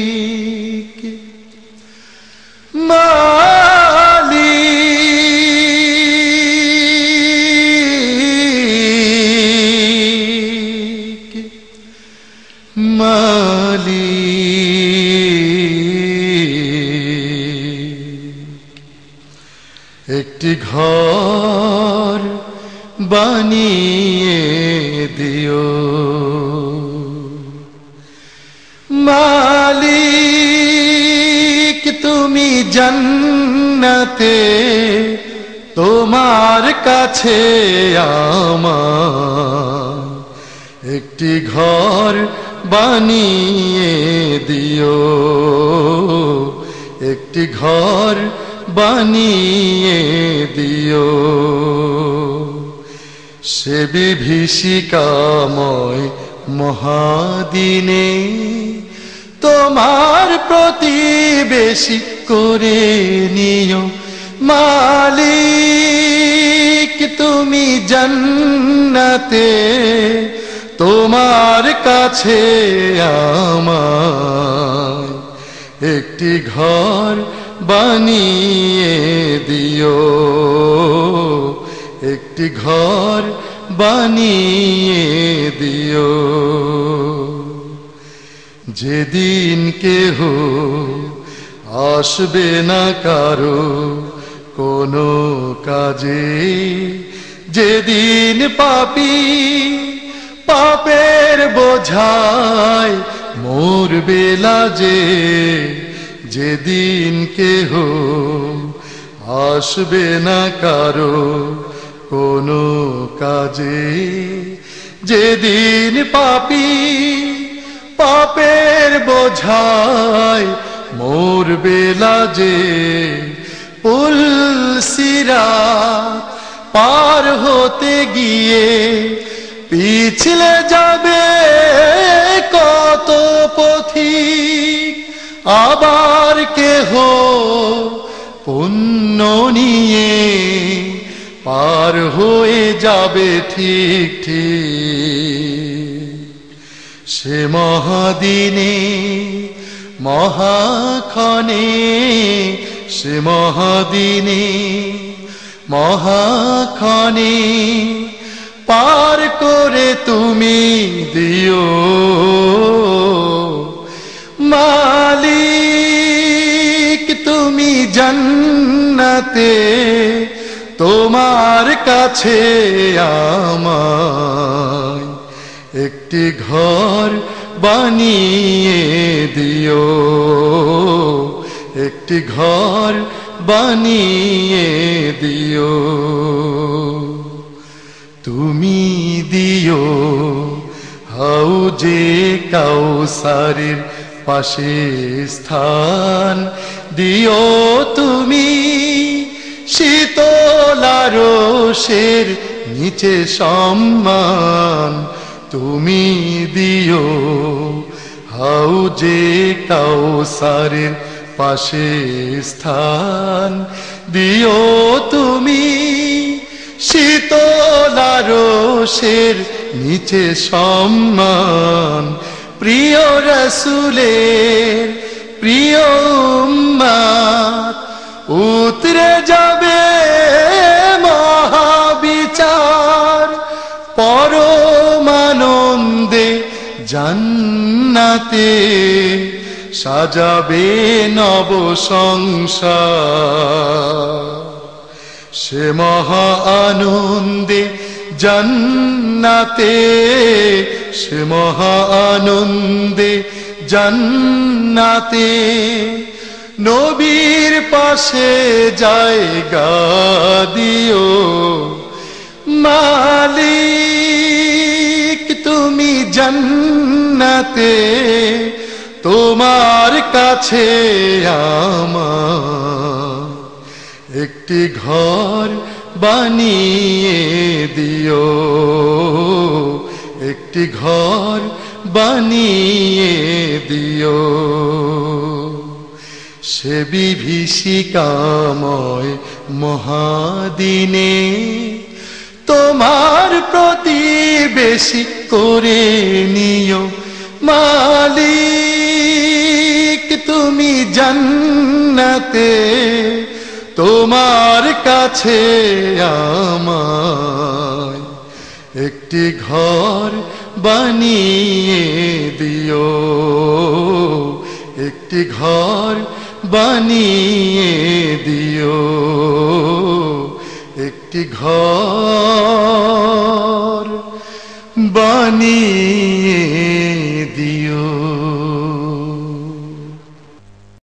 মালিক মালিক মালিক একটি ঘর বানিয়ে দিও মালিক তুমি জান্নাতে তোমার কাছে আমার একটি ঘর বানিয়ে দিও একটি ঘর বানিয়ে দিও সে বিভীষিকাময় মহাদিনে তোমার প্রতিবেশী করে নিও মালিক তুমি জান্নাতে তোমার কাছে আমার একটি ঘর বানিয়ে দিও একটি ঘর বানিয়ে দিও যেদিন কেহ আসবে না কারো কোনো কাজে যেদিন পাপী পাপের বোঝায় মরবে লাজে যেদিন কেহ আসবে না কারো কোনো কাজে যেদিন পাপী পাপের বোঝায় মরবে লাজে পুল সিরাত পার হতে গিয়ে পিছলে যাবে কত পথিক আবার কেহ পুণ্য নিয়ে পার হয়ে যাবে ঠিক ঠিক সে মহাদিনে মহাক্ষণে সে মহাদিনে মহাক্ষণে পার করে তুমি দিও মালিক তুমি জান্নাতে তোমার কাছে আমায় একটি ঘর বানিয়ে দিও একটি ঘর বানিয়ে দিও তুমি দিও হাউজে কাউসারের পাশে স্থান দিও তুমি শীতলারসের নিচে সম্মান তুমি দিও হাউজে কাউসারের পাশে স্থান দিও তুমি শীতলারসের নিচে সম্মান প্রিয় রাসূলের প্রিয় উম্মত উতরে যাবে মহাবিচার পরমানন্দে জান্নাতে সাজাবে নব সংসার সে মহা আনন্দে জান্নাতে সে মহা আনন্দে জান্নাতে নবীর পাশে জায়গা দিও মালিক তুমি জান্নাতে তোমার কাছে আমার একটি ঘর বানিয়ে দিও একটি ঘর বানিয়ে দিও সে বিভীষিকাময় মহাদিনে তোমার প্রতিবেশী করে নিও মালিক তুমি জান্নাতে তোমার কাছে আমায় একটি ঘর বানিয়ে দিও একটি ঘর বানিয়ে দিও একটি ঘর বানিয়ে